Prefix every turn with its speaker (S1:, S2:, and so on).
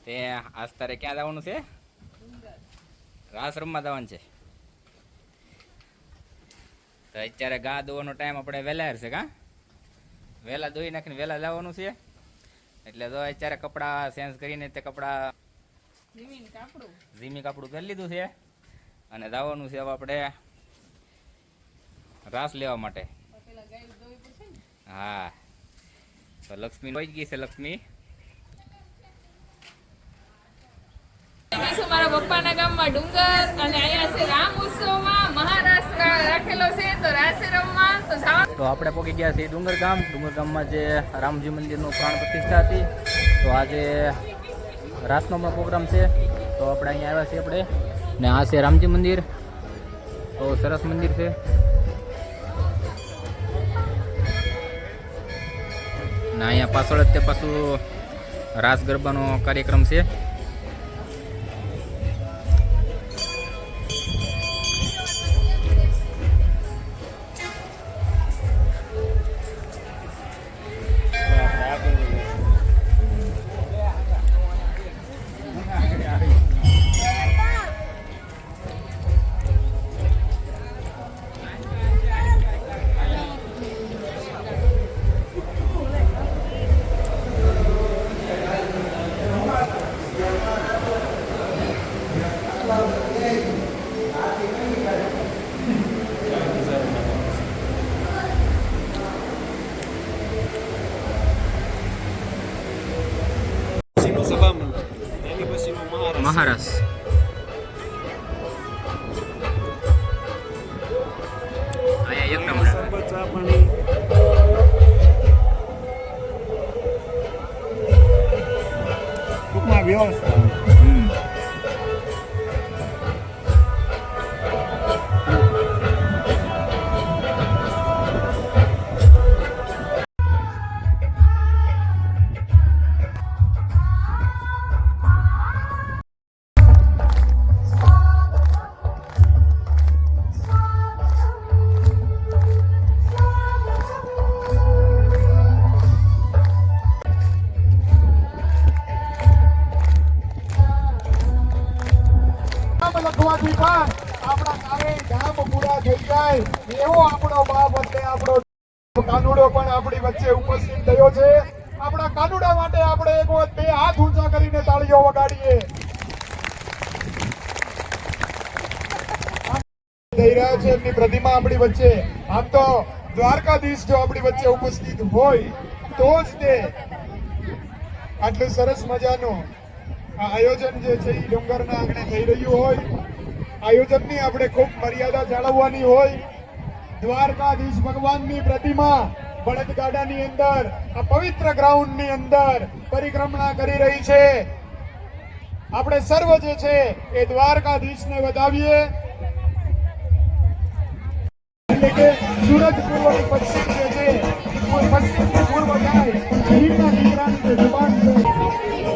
S1: તે આજ તારે ક્યાં જવાનું છે? રાસ રમવા જવાનું છે. તો અત્યારે ગા દોવાનો ટાઈમ આપણે વહેલા છે કા વહેલા દોઈ નાખીને વહેલા જવાનું છે. એટલે તો અત્યારે કપડાં ચેન્જ કરીને તે કપડાં ઝીમી કાપડું પહેરી લીધું છે અને જવાનું છે હવે આપણે રાસ લેવા માટે. હા તો લક્ષ્મી હોઈ ગઈ છે. લક્ષ્મી
S2: મારા પપ્પાના ગામમાં ડુંગર અને અહીંયા છે રામ ઉત્સવમાં મહારાષ્ટ્ર રાખેલો છે તો રાસેરમમાં તો
S1: આપણે પહોંચી ગયા છીએ ડુંગર ગામમાં જે રામજી મંદિરનું પ્રાણ પ્રતિષ્ઠા હતી. તો આજે રાસનો પણ પ્રોગ્રામ છે. તો આપણે અહીંયા આવ્યા છીએ આપણે ને આ છે રામજી મંદિર. તો સરસ મંદિર છે. ને અહીંયા પાછળ જ તે પાછું રાસ ગરબાનો કાર્યક્રમ છે. મહારાષ્ટ્ર અહીંયા એક નંબર
S3: ટૂંકમાં વ્યવસ્થા કાનુડો પણ આપણી વચ્ચે ઉપસ્થિત થયો છે. આપણા કાનુડા માટે આપણે એક વખત બે હાથ ઊંચા કરીને તાળીઓ વગાડીએ. થઈ રહ્યા છે એમની પ્રતિમા આપણી વચ્ચે. આમ તો દ્વારકાધીશ જો આપણી વચ્ચે ઉપસ્થિત હોય તો જ તે આટલું સરસ મજાનું આ આયોજન જે છે એ ડુંગરના આંગણે થઈ રહ્યું હોય. આયોજનની આપણે ખૂબ મર્યાદા જાળવવાની હોય. દ્વારકાધીશ ભગવાનની પ્રતિમા બળદગાડાની અંદર આ પવિત્ર ગ્રાઉન્ડની અંદર પરિક્રમણા કરી રહી છે. આપણે સર્વ જે છે એ દ્વારકાધીશને વધાવીએ. એટલે કે સૂરજ પૂર્વની પશ્ચિમ જે છે પશ્ચિમથી પૂર્વ જાય અહીંના દીકરાની જે જુબાન છે